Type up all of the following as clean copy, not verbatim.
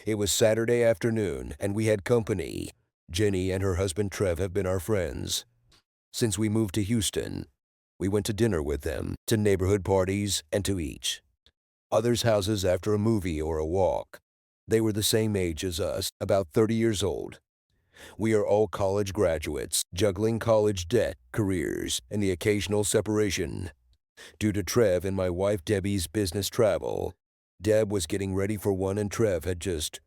It was Saturday afternoon, and we had company. Jenny and her husband Trev have been our friends since we moved to Houston. We went to dinner with them, to neighborhood parties, and to each others' houses after a movie or a walk. They were the same age as us, about 30 years old. We are all college graduates, juggling college debt, careers, and the occasional separation. Due to Trev and my wife Debbie's business travel, Deb was getting ready for one and Trev had just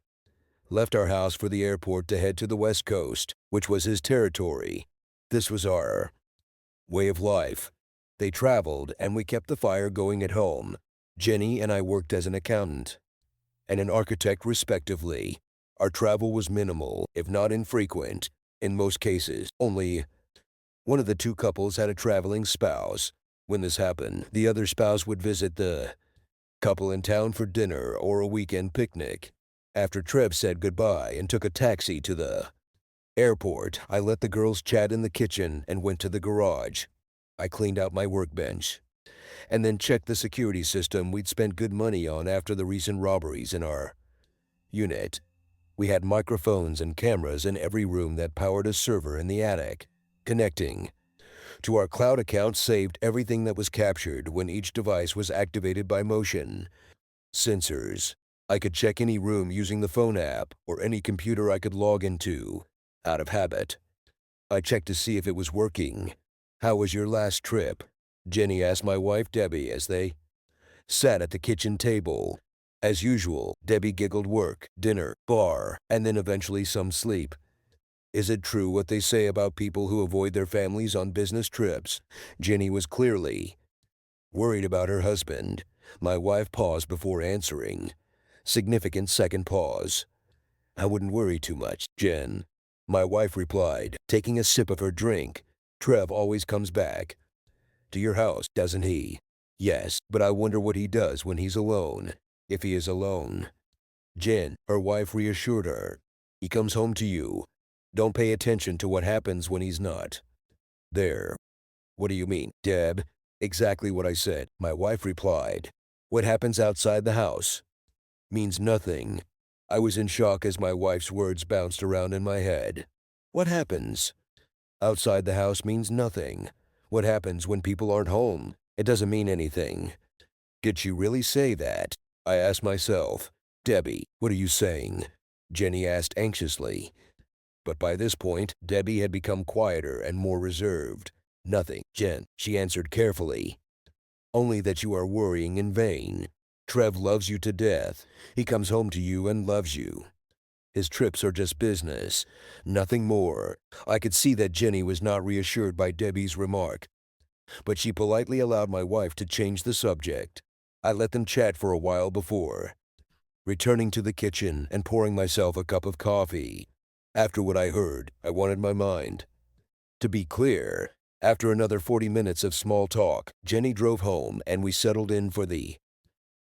left our house for the airport to head to the West Coast, which was his territory. This was our way of life. They traveled, and we kept the fire going at home. Jenny and I worked as an accountant and an architect respectively. Our travel was minimal, if not infrequent. In most cases, only one of the two couples had a traveling spouse. When this happened, the other spouse would visit the couple in town for dinner or a weekend picnic. After Trev said goodbye and took a taxi to the airport, I let the girls chat in the kitchen and went to the garage. I cleaned out my workbench and then checked the security system we'd spent good money on after the recent robberies in our unit. We had microphones and cameras in every room that powered a server in the attic. Connecting to our cloud account saved everything that was captured when each device was activated by motion sensors. I could check any room using the phone app or any computer I could log into, out of habit. I checked to see if it was working. "How was your last trip?" Jenny asked my wife Debbie as they sat at the kitchen table. As usual, Debbie giggled work, dinner, bar, and then eventually some sleep. "Is it true what they say about people who avoid their families on business trips?" Jenny was clearly worried about her husband. My wife paused before answering. Significant second pause. "I wouldn't worry too much, Jen," my wife replied, taking a sip of her drink. "Trev always comes back to your house, doesn't he?" "Yes, but I wonder what he does when he's alone, if he is alone." Jen, her wife, reassured her. "He comes home to you. Don't pay attention to what happens when he's not there." "What do you mean, Deb?" "Exactly what I said," my wife replied. "What happens outside the house means nothing." I was in shock as my wife's words bounced around in my head. "What happens outside the house means nothing. What happens when people aren't home? It doesn't mean anything." Did she really say that? I asked myself. "Debbie, what are you saying?" Jenny asked anxiously. But by this point, Debbie had become quieter and more reserved. "Nothing, Jen," she answered carefully. "Only that you are worrying in vain. Trev loves you to death. He comes home to you and loves you. His trips are just business, nothing more." I could see that Jenny was not reassured by Debbie's remark, but she politely allowed my wife to change the subject. I let them chat for a while before returning to the kitchen and pouring myself a cup of coffee. After what I heard, I wanted my mind to be clear. After another 40 minutes of small talk, Jenny drove home and we settled in for the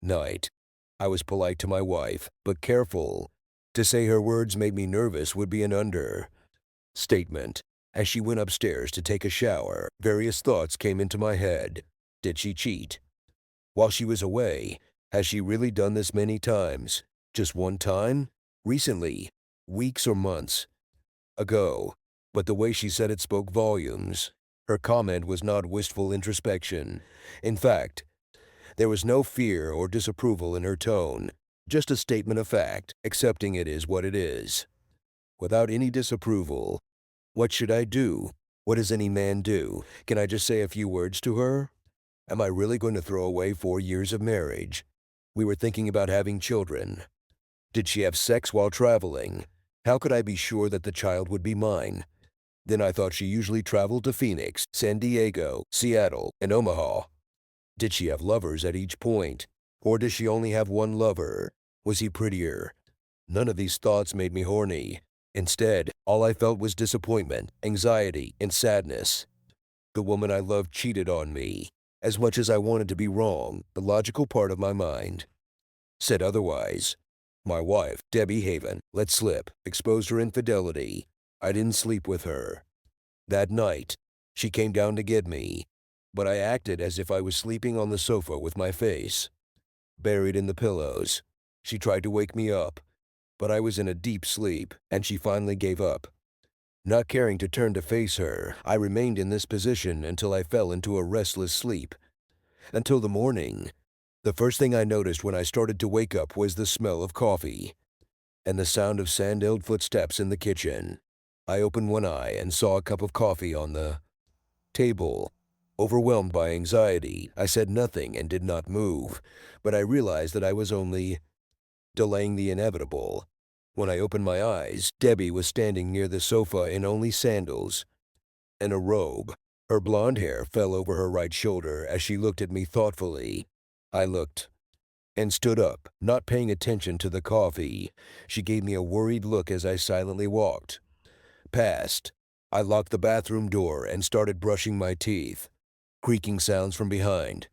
night. I was polite to my wife, but careful. To say her words made me nervous would be an understatement. As she went upstairs to take a shower, various thoughts came into my head. Did she cheat while she was away? Has she really done this many times? Just one time? Recently? Weeks or months ago? But the way she said it spoke volumes. Her comment was not wistful introspection. In fact, there was no fear or disapproval in her tone, just a statement of fact, accepting it is what it is. Without any disapproval. What should I do? What does any man do? Can I just say a few words to her? Am I really going to throw away 4 years of marriage? We were thinking about having children. Did she have sex while traveling? How could I be sure that the child would be mine? Then I thought she usually traveled to Phoenix, San Diego, Seattle, and Omaha. Did she have lovers at each point? Or does she only have one lover? Was he prettier? None of these thoughts made me horny. Instead, all I felt was disappointment, anxiety, and sadness. The woman I loved cheated on me. As much as I wanted to be wrong, the logical part of my mind said otherwise. My wife, Debbie Haven, let slip, exposed her infidelity. I didn't sleep with her. That night, she came down to get me, but I acted as if I was sleeping on the sofa with my face buried in the pillows. She tried to wake me up, but I was in a deep sleep, and she finally gave up. Not caring to turn to face her, I remained in this position until I fell into a restless sleep. Until the morning. The first thing I noticed when I started to wake up was the smell of coffee and the sound of sandaled footsteps in the kitchen. I opened one eye and saw a cup of coffee on the table. Overwhelmed by anxiety, I said nothing and did not move, but I realized that I was only delaying the inevitable. When I opened my eyes, Debbie was standing near the sofa in only sandals and a robe. Her blonde hair fell over her right shoulder as she looked at me thoughtfully. I looked and stood up, not paying attention to the coffee. She gave me a worried look as I silently walked past. I locked the bathroom door and started brushing my teeth. Creaking sounds from behind.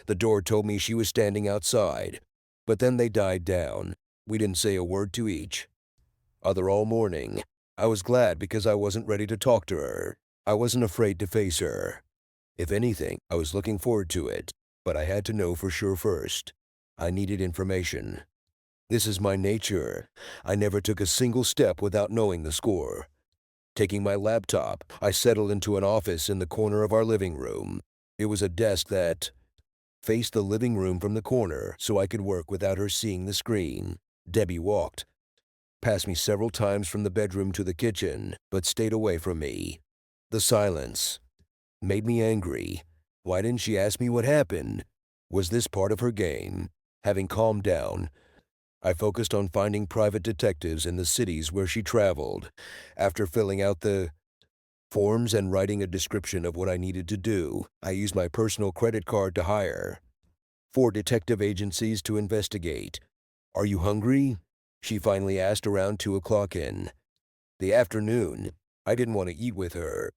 The door told me she was standing outside, but then they died down. We didn't say a word to each other all morning. I was glad because I wasn't ready to talk to her. I wasn't afraid to face her. If anything, I was looking forward to it, but I had to know for sure first. I needed information. This is my nature. I never took a single step without knowing the score. Taking my laptop, I settled into an office in the corner of our living room. It was a desk that faced the living room from the corner so I could work without her seeing the screen. Debbie walked past me several times from the bedroom to the kitchen, but stayed away from me. The silence made me angry. Why didn't she ask me what happened? Was this part of her game? Having calmed down, I focused on finding private detectives in the cities where she traveled. After filling out the forms and writing a description of what I needed to do, I used my personal credit card to hire 4 detective agencies to investigate. "Are you hungry?" she finally asked around 2 o'clock in the afternoon. I didn't want to eat with her.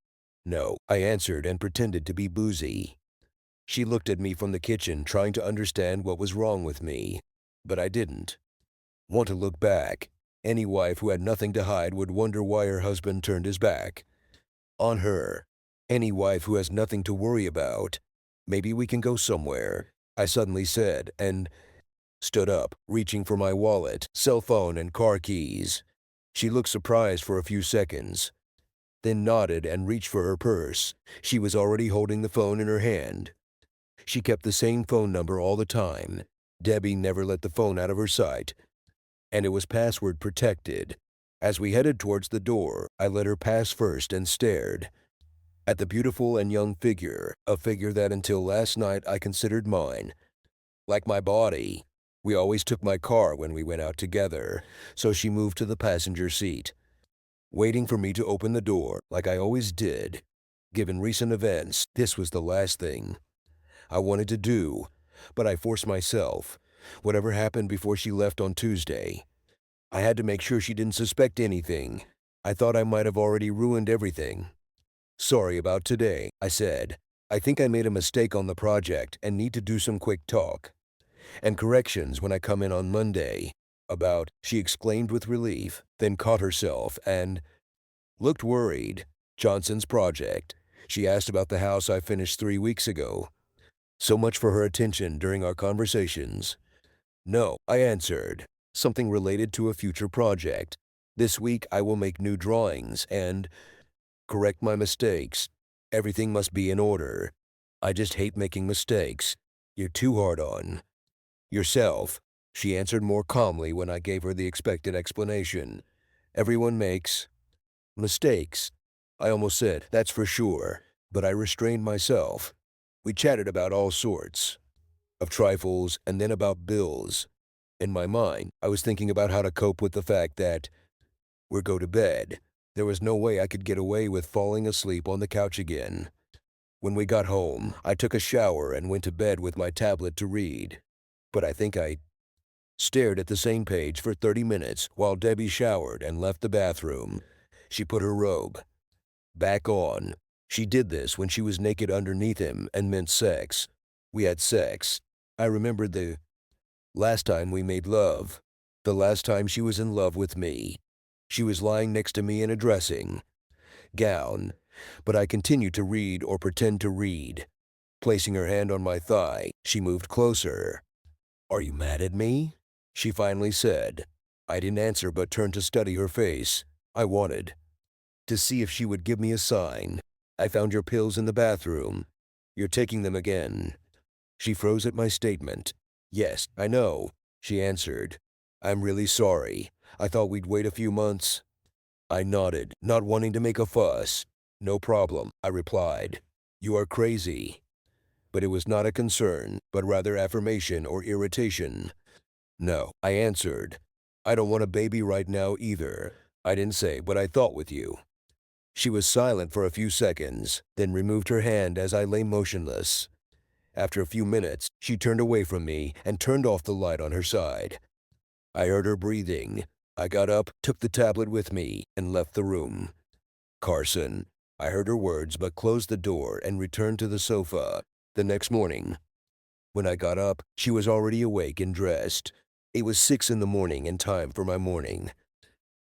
"No," I answered and pretended to be boozy. She looked at me from the kitchen, trying to understand what was wrong with me, but I didn't want to look back. Any wife who had nothing to hide would wonder why her husband turned his back on her. Any wife who has nothing to worry about. "Maybe we can go somewhere," I suddenly said, and stood up, reaching for my wallet, cell phone, and car keys. She looked surprised for a few seconds, then nodded and reached for her purse. She was already holding the phone in her hand. She kept the same phone number all the time. Debbie never let the phone out of her sight, and it was password protected. As we headed towards the door, I let her pass first and stared at the beautiful and young figure, a figure that until last night I considered mine. Like my body. We always took my car when we went out together, so she moved to the passenger seat, waiting for me to open the door, like I always did. Given recent events, this was the last thing I wanted to do, but I forced myself. Whatever happened before she left on Tuesday, I had to make sure she didn't suspect anything. I thought I might have already ruined everything. "Sorry about today," I said. "I think I made a mistake on the project and need to do some quick talk and corrections when I come in on Monday." "About," she exclaimed with relief, then caught herself and looked worried. "Johnson's project." She asked about the house I finished 3 weeks ago. So much for her attention during our conversations. "No," I answered. "Something related to a future project. This week I will make new drawings and correct my mistakes. Everything must be in order. I just hate making mistakes. You're too hard on yourself," she answered more calmly when I gave her the expected explanation. "Everyone makes mistakes." I almost said, "That's for sure," but I restrained myself. We chatted about all sorts of trifles and then about bills. In my mind, I was thinking about how to cope with the fact that we'd go to bed. There was no way I could get away with falling asleep on the couch again. When we got home, I took a shower and went to bed with my tablet to read. But I think I stared at the same page for 30 minutes while Debbie showered and left the bathroom. She put her robe back on. She did this when she was naked underneath him and meant sex. We had sex. I remembered the last time we made love. The last time she was in love with me. She was lying next to me in a dressing gown, but I continued to read or pretend to read. Placing her hand on my thigh, she moved closer. "Are you mad at me?" she finally said. I didn't answer but turned to study her face. I wanted to see if she would give me a sign. I found your pills in the bathroom. You're taking them again. She froze at my statement. Yes, I know, she answered. I'm really sorry. I thought we'd wait a few months. I nodded, not wanting to make a fuss. No problem, I replied. You are crazy. But it was not a concern, but rather affirmation or irritation. No, I answered. I don't want a baby right now either. I didn't say what I thought with you. She was silent for a few seconds, then removed her hand as I lay motionless. After a few minutes, she turned away from me and turned off the light on her side. I heard her breathing. I got up, took the tablet with me, and left the room. Carson. I heard her words but closed the door and returned to the sofa. The next morning, when I got up, she was already awake and dressed. It was 6 in the morning and time for my morning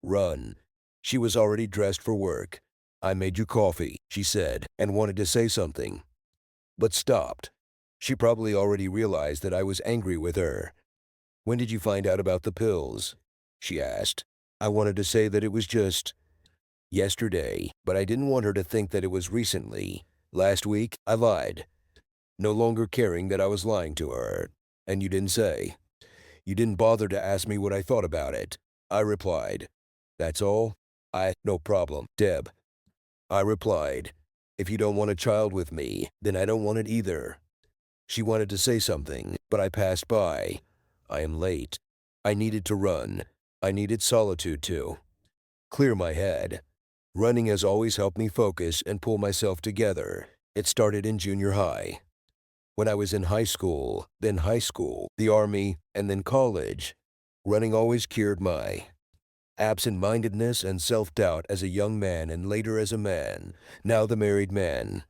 run. She was already dressed for work. I made you coffee, she said, and wanted to say something, but stopped. She probably already realized that I was angry with her. When did you find out about the pills? She asked. I wanted to say that it was just yesterday, but I didn't want her to think that it was recently. Last week, I lied, no longer caring that I was lying to her. And you didn't say. You didn't bother to ask me what I thought about it. I replied. That's all? No problem, Deb. I replied. If you don't want a child with me, then I don't want it either. She wanted to say something, but I passed by. I am late. I needed to run. I needed solitude to clear my head. Running has always helped me focus and pull myself together. It started in junior high. When I was in high school, the army, and then college, running always cured my absent-mindedness and self-doubt as a young man and later as a man. Now the married man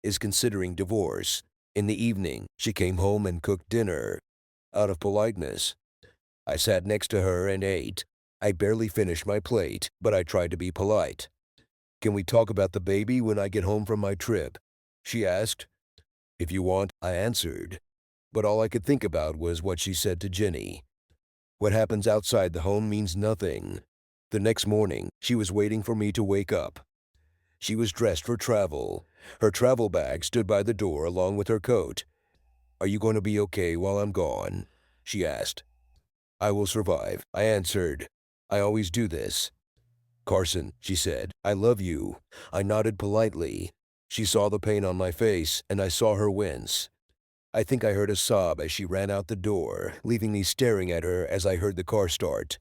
is considering divorce. In the evening, she came home and cooked dinner. Out of politeness, I sat next to her and ate. I barely finished my plate, but I tried to be polite. Can we talk about the baby when I get home from my trip? She asked. If you want, I answered. But all I could think about was what she said to Jenny. What happens outside the home means nothing. The next morning, she was waiting for me to wake up. She was dressed for travel. Her travel bag stood by the door along with her coat. Are you going to be okay while I'm gone? She asked. I will survive, I answered. I always do this. Carson, she said, I love you. I nodded politely. She saw the pain on my face, and I saw her wince. I think I heard a sob as she ran out the door, leaving me staring at her as I heard the car start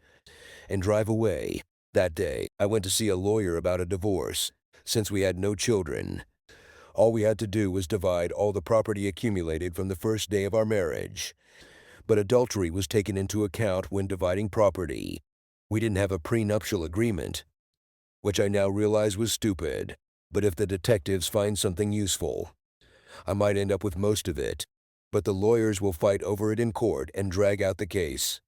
and drive away. That day, I went to see a lawyer about a divorce. Since we had no children, all we had to do was divide all the property accumulated from the first day of our marriage. But adultery was taken into account when dividing property. We didn't have a prenuptial agreement, which I now realize was stupid. But if the detectives find something useful, I might end up with most of it. But the lawyers will fight over it in court and drag out the case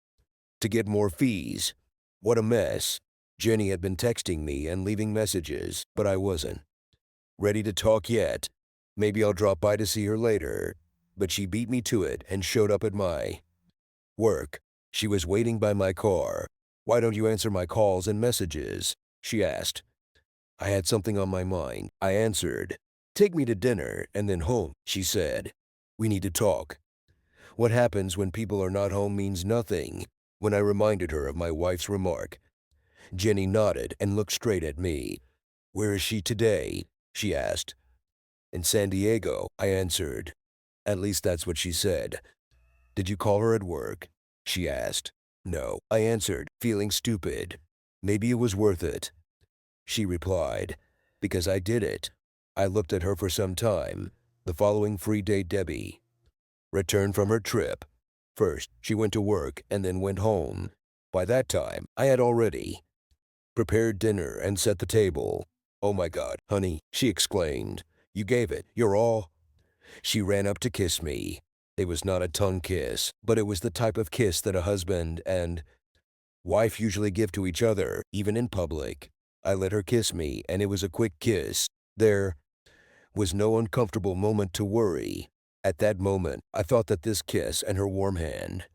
to get more fees. What a mess. Jenny had been texting me and leaving messages, but I wasn't ready to talk yet. Maybe I'll drop by to see her later. But she beat me to it and showed up at my work. She was waiting by my car. Why don't you answer my calls and messages? She asked. I had something on my mind, I answered. Take me to dinner and then home, she said. We need to talk. What happens when people are not home means nothing. When I reminded her of my wife's remark, Jenny nodded and looked straight at me. Where is she today? She asked. In San Diego, I answered. At least that's what she said. Did you call her at work? She asked. No, I answered, feeling stupid. Maybe it was worth it. She replied, because I did it. I looked at her for some time. The following free day, Debbie returned from her trip. First, she went to work and then went home. By that time, I had already prepared dinner and set the table. Oh my God, honey, she exclaimed. You gave it, you're all. She ran up to kiss me. It was not a tongue kiss, but it was the type of kiss that a husband and wife usually give to each other, even in public. I let her kiss me, and it was a quick kiss. There was no uncomfortable moment to worry. At that moment, I thought that this kiss and her warm hand,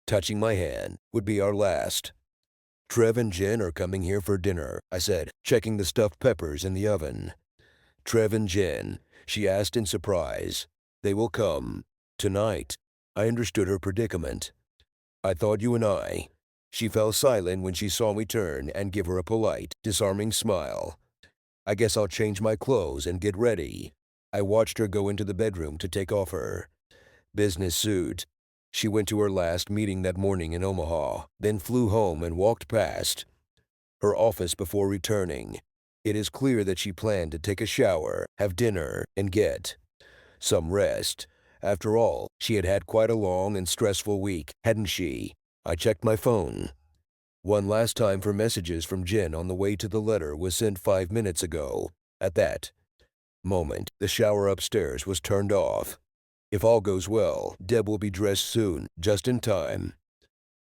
touching my hand, would be our last. Trev and Jen are coming here for dinner, I said, checking the stuffed peppers in the oven. Trev and Jen, she asked in surprise. They will come. Tonight. I understood her predicament. I thought you and I. She fell silent when she saw me turn and give her a polite, disarming smile. I guess I'll change my clothes and get ready. I watched her go into the bedroom to take off her business suit. She went to her last meeting that morning in Omaha, then flew home and walked past her office before returning. It is clear that she planned to take a shower, have dinner, and get some rest. After all, she had had quite a long and stressful week, hadn't she? I checked my phone. One last time for messages from Jen on the way to the letter was sent 5 minutes ago. At that moment, the shower upstairs was turned off. If all goes well, Deb will be dressed soon, just in time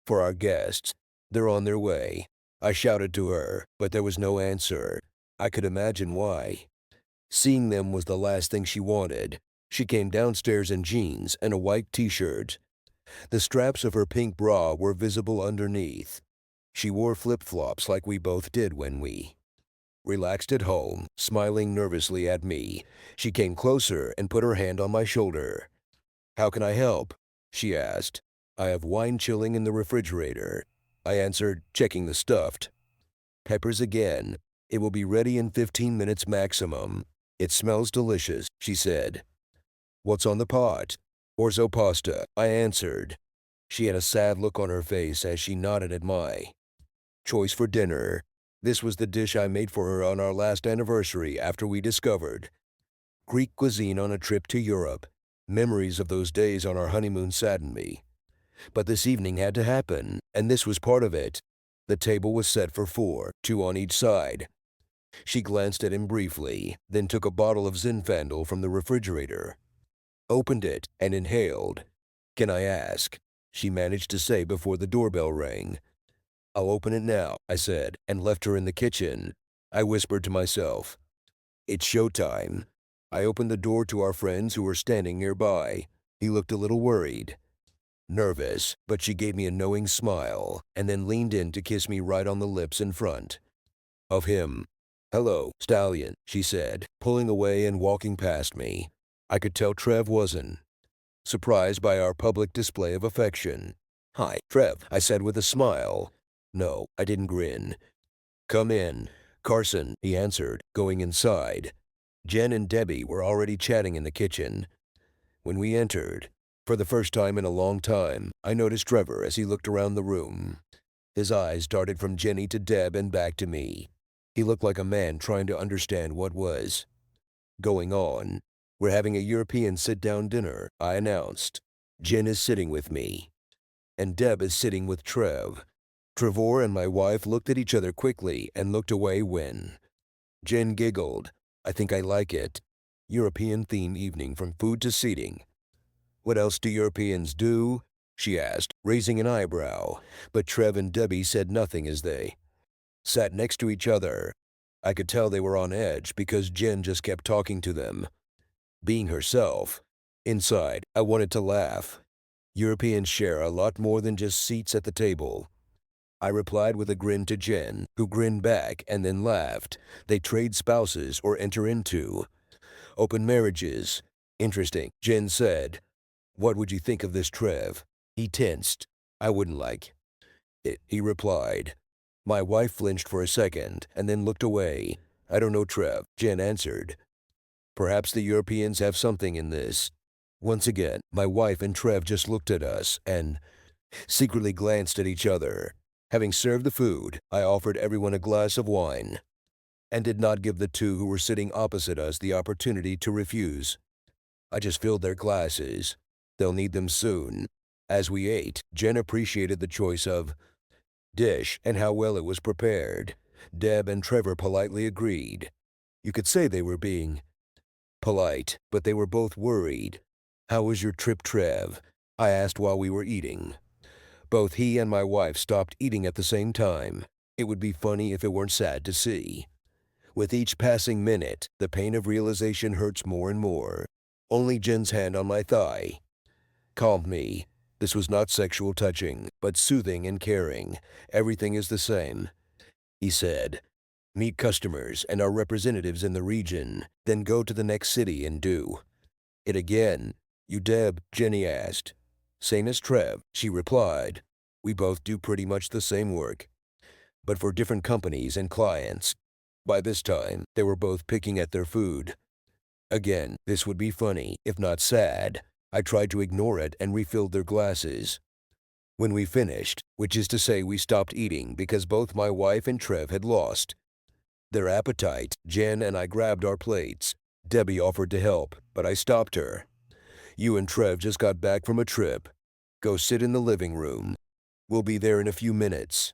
for our guests. They're on their way. I shouted to her, but there was no answer. I could imagine why. Seeing them was the last thing she wanted. She came downstairs in jeans and a white t-shirt. The straps of her pink bra were visible underneath. She wore flip-flops like we both did when we relaxed at home, smiling nervously at me. She came closer and put her hand on my shoulder. "How can I help?" she asked. "I have wine chilling in the refrigerator," I answered, checking the stuffed peppers again. "It will be ready in 15 minutes maximum. It smells delicious," she said. "What's on the pot?" "Orzo pasta," I answered. She had a sad look on her face as she nodded at my choice for dinner. This was the dish I made for her on our last anniversary after we discovered Greek cuisine on a trip to Europe. Memories of those days on our honeymoon saddened me. But this evening had to happen, and this was part of it. The table was set for 4, 2 on each side. She glanced at him briefly, then took a bottle of Zinfandel from the refrigerator, opened it, and inhaled. "Can I ask?" she managed to say before the doorbell rang. "I'll open it now," I said, and left her in the kitchen. I whispered to myself, "It's showtime." I opened the door to our friends who were standing nearby. He looked a little worried, nervous, but she gave me a knowing smile and then leaned in to kiss me right on the lips in front of him. "Hello, Stallion," she said, pulling away and walking past me. I could tell Trev wasn't surprised by our public display of affection. "Hi, Trev," I said with a smile. No, I didn't grin. "Come in, Carson," he answered, going inside. Jen and Debbie were already chatting in the kitchen. When we entered, for the first time in a long time, I noticed Trevor as he looked around the room. His eyes darted from Jenny to Deb and back to me. He looked like a man trying to understand what was going on. "We're having a European sit-down dinner," I announced. "Jen is sitting with me, and Deb is sitting with Trev." Trevor and my wife looked at each other quickly and looked away when Jen giggled. "I think I like it. European-themed evening from food to seating." "What else do Europeans do?" she asked, raising an eyebrow, but Trev and Debbie said nothing as they sat next to each other. I could tell they were on edge because Jen just kept talking to them, being herself. Inside, I wanted to laugh. Europeans share a lot more than just seats at the table. I replied with a grin to Jen, who grinned back and then laughed. They trade spouses or enter into open marriages. "Interesting," Jen said. "What would you think of this, Trev?" He tensed. "I wouldn't like it," he replied. My wife flinched for a second and then looked away. "I don't know, Trev," Jen answered. "Perhaps the Europeans have something in this." Once again, my wife and Trev just looked at us and secretly glanced at each other. Having served the food, I offered everyone a glass of wine and did not give the two who were sitting opposite us the opportunity to refuse. I just filled their glasses. They'll need them soon. As we ate, Jen appreciated the choice of dish and how well it was prepared. Deb and Trevor politely agreed. You could say they were being polite, but they were both worried. "How was your trip, Trev?" I asked while we were eating. Both he and my wife stopped eating at the same time. It would be funny if it weren't sad to see. With each passing minute, the pain of realization hurts more and more. Only Jen's hand on my thigh calmed me. This was not sexual touching, but soothing and caring. Everything is the same. He said, meet customers and our representatives in the region, then go to the next city and do it again. You Deb? Jenny asked. Same as Trev, she replied. We both do pretty much the same work, but for different companies and clients. By this time, they were both picking at their food. Again, this would be funny, if not sad. I tried to ignore it and refilled their glasses. When we finished, which is to say we stopped eating because both my wife and Trev had lost their appetite, Jen and I grabbed our plates. Debbie offered to help, but I stopped her. You and Trev just got back from a trip. Go sit in the living room. We'll be there in a few minutes.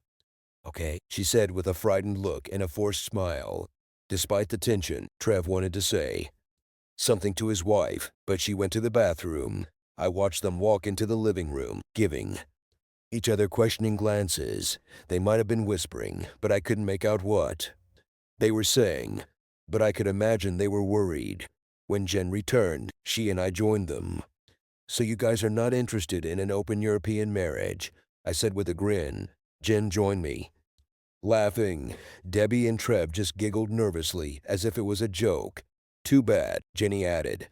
Okay, she said with a frightened look and a forced smile. Despite the tension, Trev wanted to say something to his wife, but she went to the bathroom. I watched them walk into the living room, giving each other questioning glances. They might have been whispering, but I couldn't make out what they were saying. But I could imagine they were worried. When Jen returned, she and I joined them. So you guys are not interested in an open European marriage, I said with a grin. Jen joined me, laughing. Debbie and Trev just giggled nervously, as if it was a joke. Too bad, Jenny added,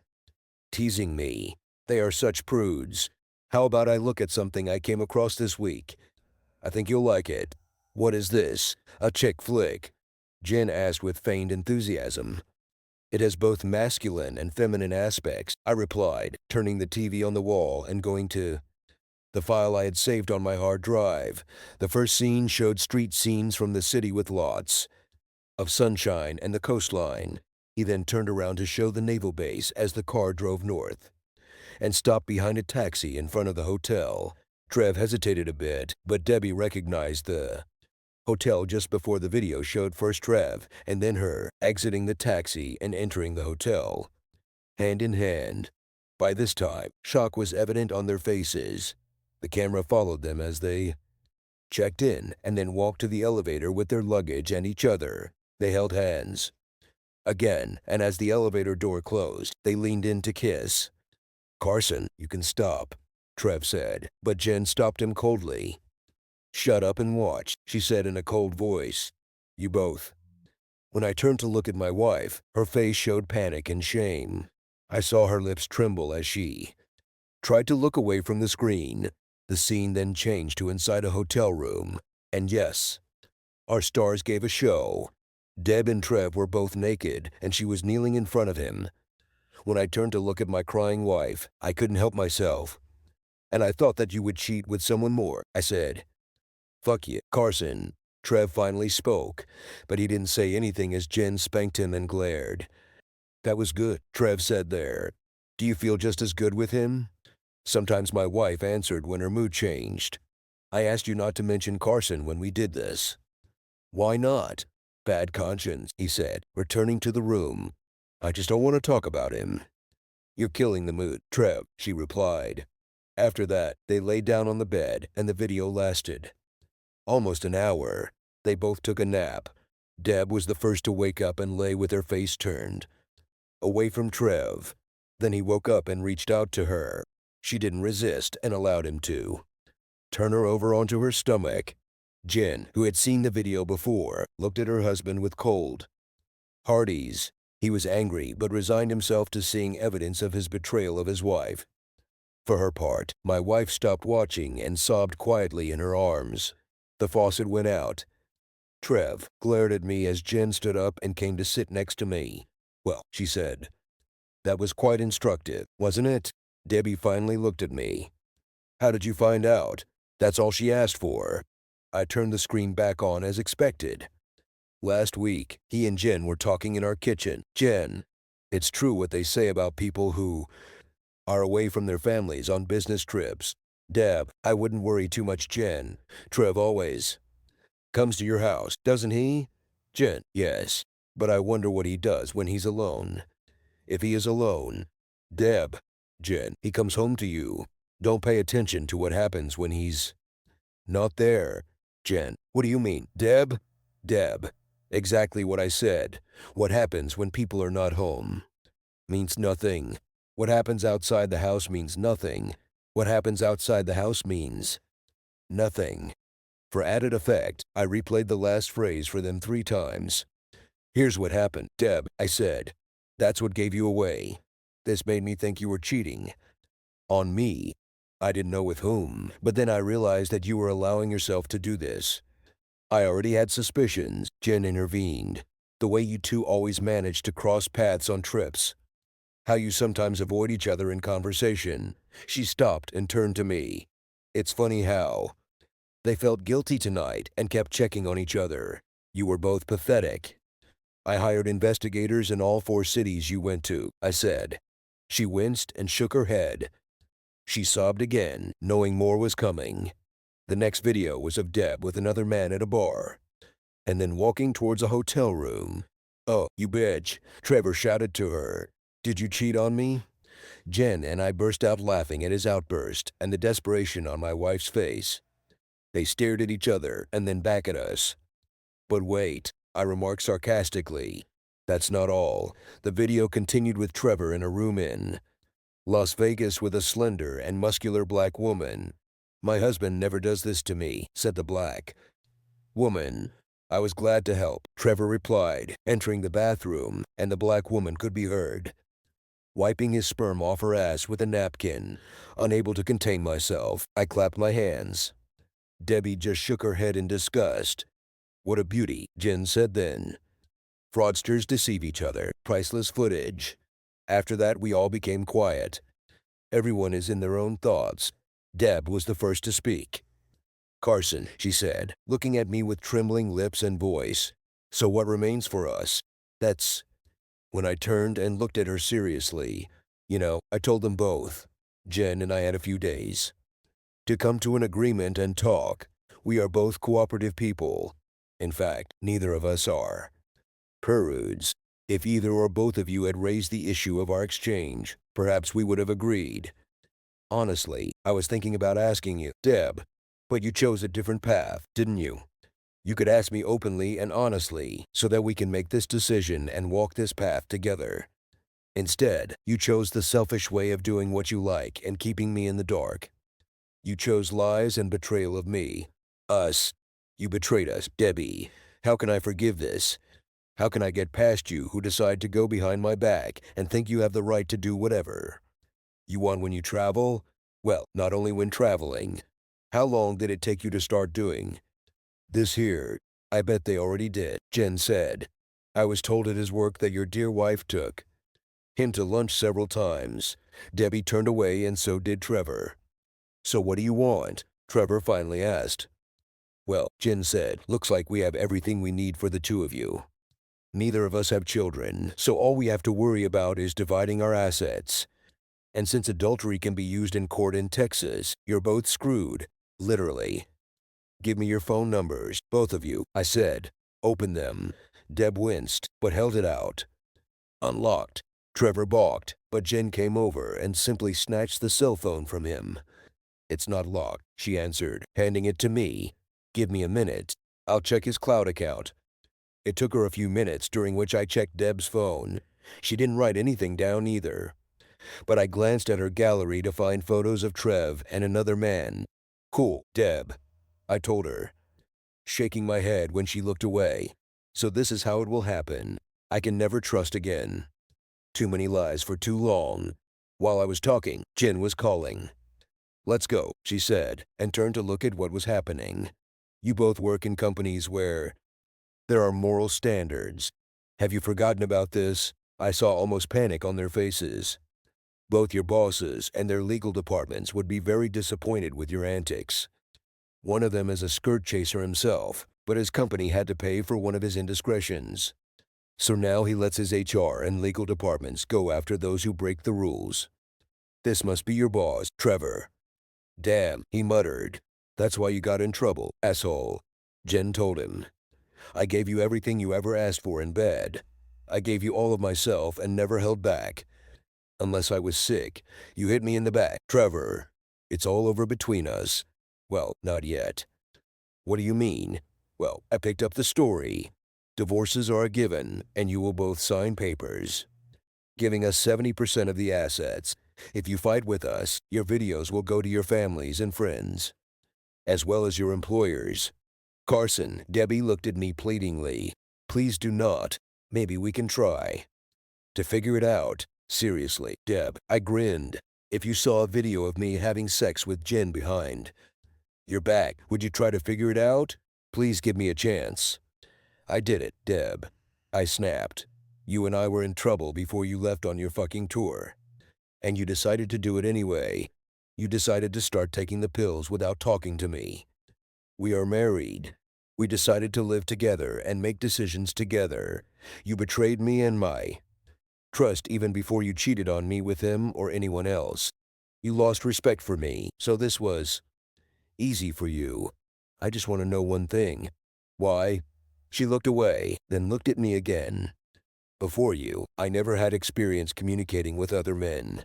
teasing me. They are such prudes. How about I look at something I came across this week? I think you'll like it. What is this? A chick flick? Jen asked with feigned enthusiasm. It has both masculine and feminine aspects, I replied, turning the TV on the wall and going to the file I had saved on my hard drive. The first scene showed street scenes from the city with lots of sunshine and the coastline. He then turned around to show the naval base as the car drove north and stopped behind a taxi in front of the hotel. Trev hesitated a bit, but Debbie recognized the hotel just before the video showed first Trev and then her exiting the taxi and entering the hotel, hand in hand. By this time, shock was evident on their faces. The camera followed them as they checked in and then walked to the elevator with their luggage and each other. They held hands again, and as the elevator door closed, they leaned in to kiss. Carson, you can stop, Trev said, but Jen stopped him coldly. Shut up and watch, she said in a cold voice. You both. When I turned to look at my wife, her face showed panic and shame. I saw her lips tremble as she tried to look away from the screen. The scene then changed to inside a hotel room. And yes, our stars gave a show. Deb and Trev were both naked, and she was kneeling in front of him. When I turned to look at my crying wife, I couldn't help myself. And I thought that you would cheat with someone more, I said. Fuck you, Carson. Trev finally spoke, but he didn't say anything as Jen spanked him and glared. That was good, Trev said there. Do you feel just as good with him? Sometimes my wife answered when her mood changed. I asked you not to mention Carson when we did this. Why not? Bad conscience, he said, returning to the room. I just don't want to talk about him. You're killing the mood, Trev, she replied. After that, they lay down on the bed and the video lasted almost an hour. They both took a nap. Deb was the first to wake up and lay with her face turned away from Trev. Then he woke up and reached out to her. She didn't resist and allowed him to turn her over onto her stomach. Jen, who had seen the video before, looked at her husband with cold Hardee's. He was angry but resigned himself to seeing evidence of his betrayal of his wife. For her part, my wife stopped watching and sobbed quietly in her arms. The faucet went out. Trev glared at me as Jen stood up and came to sit next to me. Well, she said, that was quite instructive, wasn't it? Debbie finally looked at me. How did you find out? That's all she asked for. I turned the screen back on as expected. Last week, he and Jen were talking in our kitchen. Jen, it's true what they say about people who are away from their families on business trips. Deb, I wouldn't worry too much, Jen. Trev always comes to your house, doesn't he? Jen, yes, but I wonder what he does when he's alone. If he is alone. Deb, Jen, he comes home to you. Don't pay attention to what happens when he's not there. Jen, what do you mean, Deb? Deb, exactly what I said. What happens when people are not home means nothing. What happens outside the house means nothing. What happens outside the house means nothing. For added effect, I replayed the last phrase for them 3 times. Here's what happened, Deb, I said. That's what gave you away. This made me think you were cheating. On me. I didn't know with whom, but then I realized that you were allowing yourself to do this. I already had suspicions, Jen intervened. The way you two always manage to cross paths on trips. How you sometimes avoid each other in conversation. She stopped and turned to me. It's funny how. They felt guilty tonight and kept checking on each other. You were both pathetic. I hired investigators in all 4 cities you went to, I said. She winced and shook her head. She sobbed again, knowing more was coming. The next video was of Deb with another man at a bar, and then walking towards a hotel room. Oh, you bitch, Trevor shouted to her. Did you cheat on me? Jen and I burst out laughing at his outburst and the desperation on my wife's face. They stared at each other and then back at us. But wait, I remarked sarcastically. That's not all. The video continued with Trevor in a room in Las Vegas with a slender and muscular black woman. My husband never does this to me, said the black woman. I was glad to help, Trevor replied, entering the bathroom, and the black woman could be heard wiping his sperm off her ass with a napkin. Unable to contain myself, I clapped my hands. Debbie just shook her head in disgust. What a beauty, Jen said then. Fraudsters deceive each other, priceless footage. After that, we all became quiet. Everyone is in their own thoughts. Deb was the first to speak. Carson, she said, looking at me with trembling lips and voice. So what remains for us? That's... When I turned and looked at her seriously, I told them both, Jen and I had a few days, to come to an agreement and talk. We are both cooperative people. In fact, neither of us are prudes. If either or both of you had raised the issue of our exchange, perhaps we would have agreed. Honestly, I was thinking about asking you, Deb, but you chose a different path, didn't you? You could ask me openly and honestly so that we can make this decision and walk this path together. Instead, you chose the selfish way of doing what you like and keeping me in the dark. You chose lies and betrayal of me. Us. You betrayed us, Debbie. How can I forgive this? How can I get past you who decide to go behind my back and think you have the right to do whatever you want when you travel? Well, not only when traveling. How long did it take you to start doing this here? I bet they already did, Jen said. I was told at his work that your dear wife took him to lunch several times. Debbie turned away and so did Trevor. So what do you want? Trevor finally asked. Well, Jen said, looks like we have everything we need for the 2 of you. Neither of us have children, so all we have to worry about is dividing our assets. And since adultery can be used in court in Texas, you're both screwed, literally. Give me your phone numbers, both of you, I said. Open them. Deb winced, but held it out. Unlocked. Trevor balked, but Jen came over and simply snatched the cell phone from him. It's not locked, she answered, handing it to me. Give me a minute. I'll check his cloud account. It took her a few minutes, during which I checked Deb's phone. She didn't write anything down either. But I glanced at her gallery to find photos of Trev and another man. Cool, Deb, I told her, shaking my head when she looked away. So this is how it will happen. I can never trust again. Too many lies for too long. While I was talking, Jen was calling. Let's go, she said, and turned to look at what was happening. You both work in companies where there are moral standards. Have you forgotten about this? I saw almost panic on their faces. Both your bosses and their legal departments would be very disappointed with your antics. One of them is a skirt chaser himself, but his company had to pay for one of his indiscretions. So now he lets his HR and legal departments go after those who break the rules. This must be your boss, Trevor. Damn, he muttered. That's why you got in trouble, asshole. Jen told him. I gave you everything you ever asked for in bed. I gave you all of myself and never held back. Unless I was sick, you hit me in the back. Trevor, it's all over between us. Well, not yet. What do you mean? Well, I picked up the story. Divorces are a given, and you will both sign papers, giving us 70% of the assets. If you fight with us, your videos will go to your families and friends, as well as your employers. Carson, Debbie looked at me pleadingly. Please do not. Maybe we can try to figure it out. Seriously, Deb, I grinned. If you saw a video of me having sex with Jen behind your back, would you try to figure it out? Please give me a chance. I did it, Deb. I snapped. You and I were in trouble before you left on your fucking tour. And you decided to do it anyway. You decided to start taking the pills without talking to me. We are married. We decided to live together and make decisions together. You betrayed me and my trust even before you cheated on me with him or anyone else. You lost respect for me, so this was easy for you. I just want to know one thing. Why? She looked away, then looked at me again. Before you, I never had experience communicating with other men.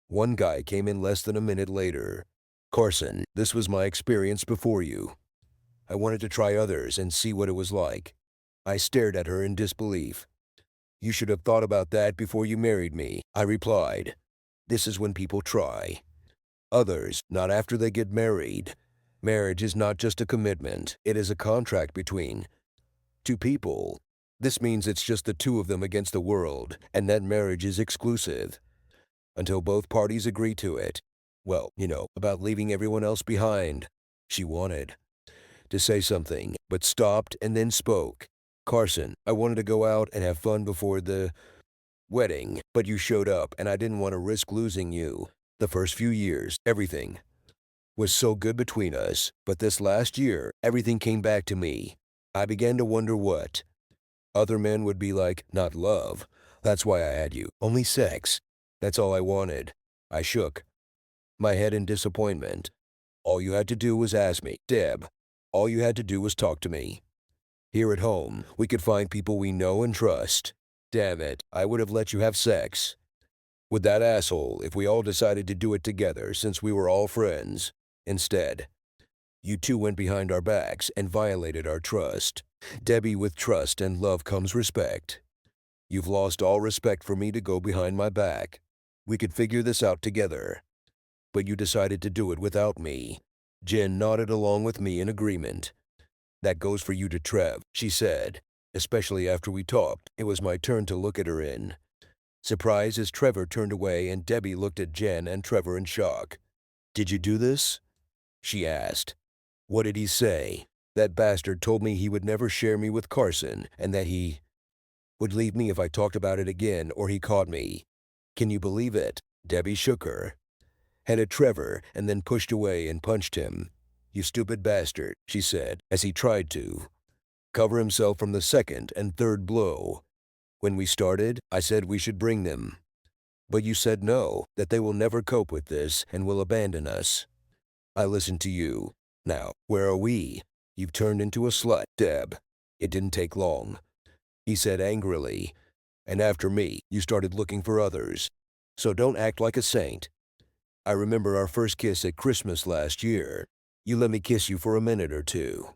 One guy came in less than a minute later. Carson, this was my experience before you. I wanted to try others and see what it was like. I stared at her in disbelief. You should have thought about that before you married me, I replied. This is when people try others, not after they get married. Marriage is not just a commitment, it is a contract between two people. This means it's just the two of them against the world, and that marriage is exclusive until both parties agree to it. Well, about leaving everyone else behind. She wanted to say something, but stopped and then spoke. Carson, I wanted to go out and have fun before the wedding, but you showed up and I didn't want to risk losing you. The first few years, everything was so good between us, but this last year, everything came back to me. I began to wonder what other men would be like. Not love. That's why I had you. Only sex. That's all I wanted. I shook my head in disappointment. All you had to do was ask me. Deb, all you had to do was talk to me. Here at home, we could find people we know and trust. Damn it, I would have let you have sex with that asshole if we all decided to do it together since we were all friends. Instead, you two went behind our backs and violated our trust. Debbie, with trust and love comes respect. You've lost all respect for me to go behind my back. We could figure this out together. But you decided to do it without me. Jen nodded along with me in agreement. That goes for you to Trev, she said. Especially after we talked, it was my turn to look at her in surprise as Trevor turned away and Debbie looked at Jen and Trevor in shock. Did you do this? She asked. What did he say? That bastard told me he would never share me with Carson and that he would leave me if I talked about it again or he caught me. Can you believe it? Debbie shook her head at Trevor and then pushed away and punched him. You stupid bastard, she said, as he tried to cover himself from the second and third blow. When we started, I said we should bring them. But you said no, that they will never cope with this and will abandon us. I listened to you. Now, where are we? You've turned into a slut, Deb. It didn't take long, he said angrily. And after me, you started looking for others. So don't act like a saint. I remember our first kiss at Christmas last year. You let me kiss you for a minute or two.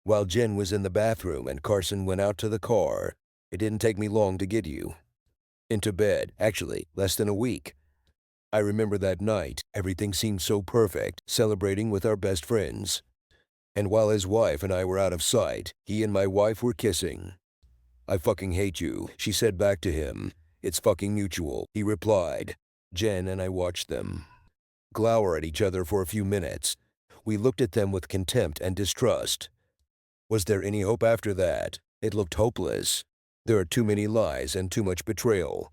While Jen was in the bathroom and Carson went out to the car, it didn't take me long to get you into bed, actually, less than a week. I remember that night, everything seemed so perfect, celebrating with our best friends. And while his wife and I were out of sight, he and my wife were kissing. I fucking hate you, she said back to him. It's fucking mutual, he replied. Jen and I watched them glower at each other for a few minutes. We looked at them with contempt and distrust. Was there any hope after that? It looked hopeless. There are too many lies and too much betrayal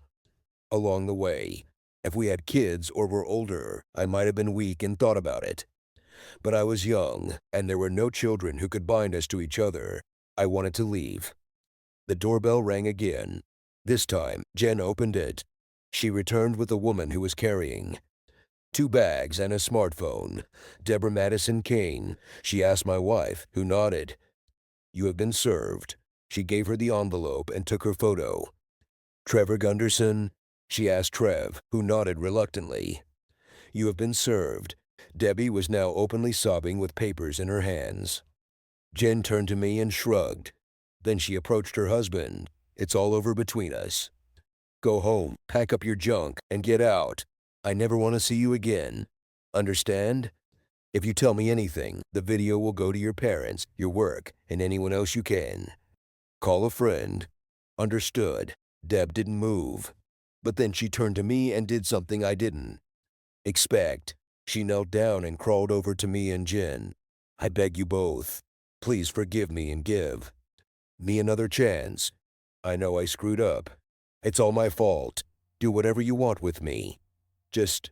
along the way. If we had kids or were older, I might have been weak and thought about it. But I was young, and there were no children who could bind us to each other. I wanted to leave. The doorbell rang again. This time, Jen opened it. She returned with a woman who was carrying 2 bags and a smartphone. Deborah Madison Kane. She asked my wife, who nodded. You have been served. She gave her the envelope and took her photo. Trevor Gunderson? She asked Trev, who nodded reluctantly. You have been served. Debbie was now openly sobbing with papers in her hands. Jen turned to me and shrugged. Then she approached her husband. It's all over between us. Go home, pack up your junk, and get out. I never want to see you again. Understand? If you tell me anything, the video will go to your parents, your work, and anyone else you can. Call a friend. Understood. Deb didn't move. But then she turned to me and did something I didn't expect. She knelt down and crawled over to me and Jen. I beg you both, please forgive me and give me another chance. I know I screwed up. It's all my fault. Do whatever you want with me. Just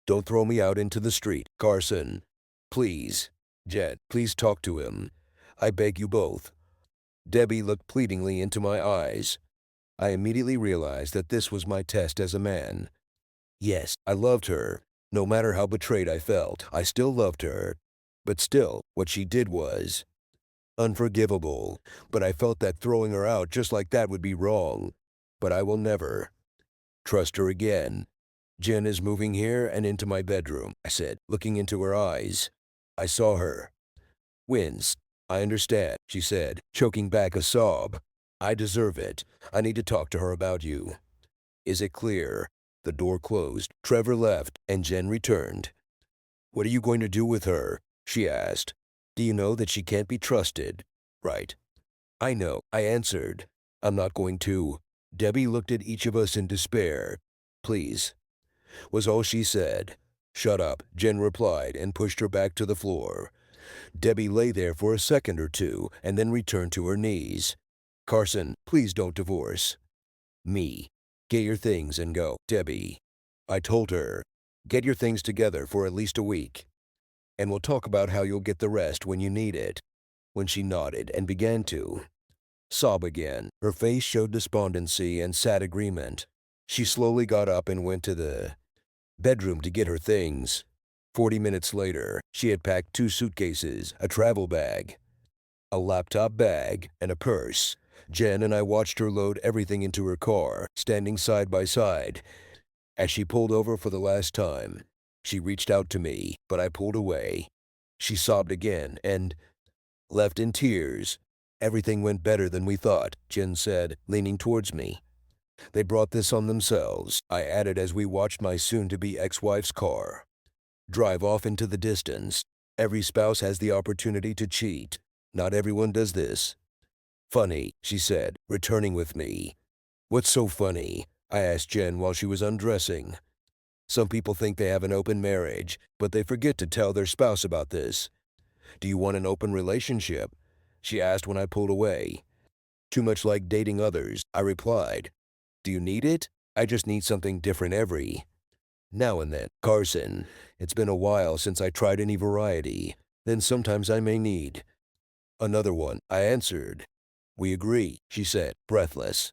don't throw me out into the street. Carson, please. Jen, please talk to him. I beg you both. Debbie looked pleadingly into my eyes. I immediately realized that this was my test as a man. Yes, I loved her. No matter how betrayed I felt, I still loved her. But still, what she did was unforgivable. But I felt that throwing her out just like that would be wrong. But I will never trust her again. Jen is moving here and into my bedroom, I said, looking into her eyes. I saw her wince. I understand, she said, choking back a sob. I deserve it. I need to talk to her about you. Is it clear? The door closed. Trevor left, and Jen returned. What are you going to do with her? She asked. Do you know that she can't be trusted? Right. I know, I answered. I'm not going to. Debbie looked at each of us in despair. Please, was all she said. Shut up, Jen replied and pushed her back to the floor. Debbie lay there for a second or two and then returned to her knees. Carson, please don't divorce me. Get your things and go, Debbie. I told her, get your things together for at least a week, and we'll talk about how you'll get the rest when you need it. When she nodded and began to sob again, her face showed despondency and sad agreement. She slowly got up and went to the bedroom to get her things. 40 minutes later, she had packed 2 suitcases, a travel bag, a laptop bag, and a purse. Jen and I watched her load everything into her car, standing side by side. As she pulled over for the last time, she reached out to me, but I pulled away. She sobbed again and left in tears. Everything went better than we thought, Jen said, leaning towards me. They brought this on themselves, I added as we watched my soon-to-be ex-wife's car drive off into the distance. Every spouse has the opportunity to cheat. Not everyone does this. Funny, she said, returning with me. What's so funny? I asked Jen while she was undressing. Some people think they have an open marriage, but they forget to tell their spouse about this. Do you want an open relationship? She asked when I pulled away. Too much like dating others, I replied. Do you need it? I just need something different every now and then. Carson, it's been a while since I tried any variety. Then sometimes I may need another one, I answered. We agree, she said, breathless.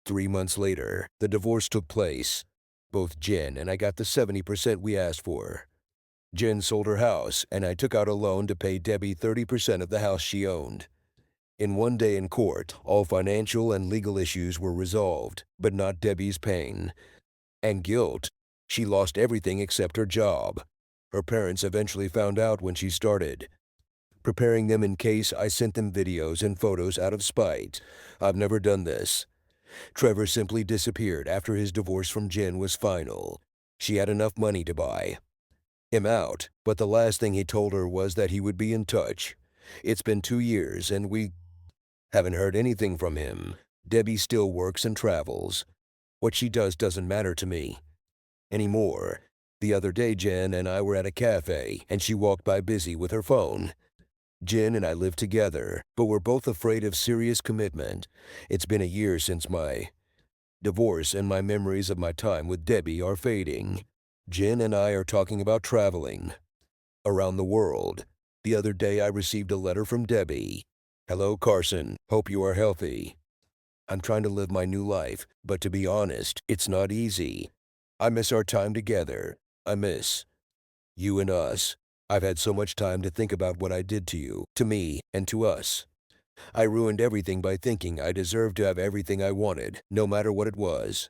3 months later, the divorce took place. Both Jen and I got the 70% we asked for. Jen sold her house, and I took out a loan to pay Debbie 30% of the house she owned. In one day in court, all financial and legal issues were resolved, but not Debbie's pain and guilt. She lost everything except her job. Her parents eventually found out when she started preparing them in case I sent them videos and photos out of spite. I've never done this. Trevor simply disappeared after his divorce from Jen was final. She had enough money to buy him out, but the last thing he told her was that he would be in touch. It's been 2 years and we haven't heard anything from him. Debbie still works and travels. What she does doesn't matter to me anymore. The other day, Jen and I were at a cafe, and she walked by busy with her phone. Jen and I live together, but we're both afraid of serious commitment. It's been a year since my divorce, and my memories of my time with Debbie are fading. Jen and I are talking about traveling around the world. The other day, I received a letter from Debbie. Hello, Carson. Hope you are healthy. I'm trying to live my new life, but to be honest, it's not easy. I miss our time together. I miss you and us. I've had so much time to think about what I did to you, to me, and to us. I ruined everything by thinking I deserved to have everything I wanted, no matter what it was.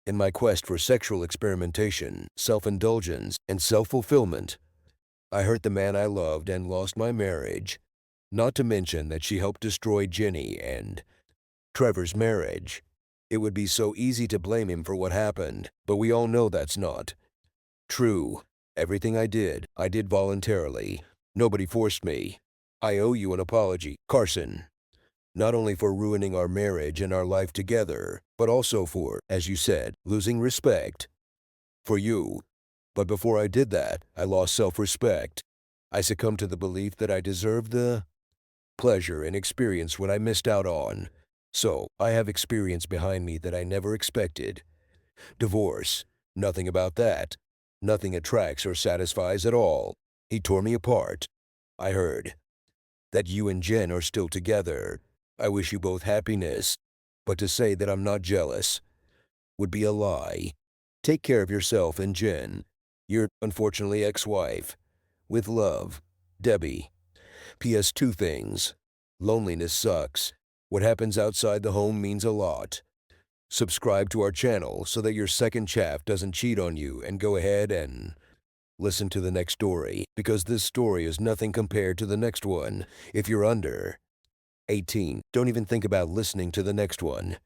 In my quest for sexual experimentation, self-indulgence, and self-fulfillment, I hurt the man I loved and lost my marriage. Not to mention that she helped destroy Jenny and Trevor's marriage. It would be so easy to blame him for what happened, but we all know that's not true. Everything I did voluntarily. Nobody forced me. I owe you an apology, Carson. Not only for ruining our marriage and our life together, but also for, as you said, losing respect for you. But before I did that, I lost self-respect. I succumbed to the belief that I deserved the pleasure and experience what I missed out on. So, I have experience behind me that I never expected. Divorce. Nothing about that. Nothing attracts or satisfies at all. He tore me apart. I heard that you and Jen are still together. I wish you both happiness. But to say that I'm not jealous would be a lie. Take care of yourself and Jen, your unfortunately ex-wife. With love, Debbie. P.S. Two things. Loneliness sucks. What happens outside the home means a lot. Subscribe to our channel so that your second chaff doesn't cheat on you, and go ahead and listen to the next story, because this story is nothing compared to the next one. If you're under 18, don't even think about listening to the next one.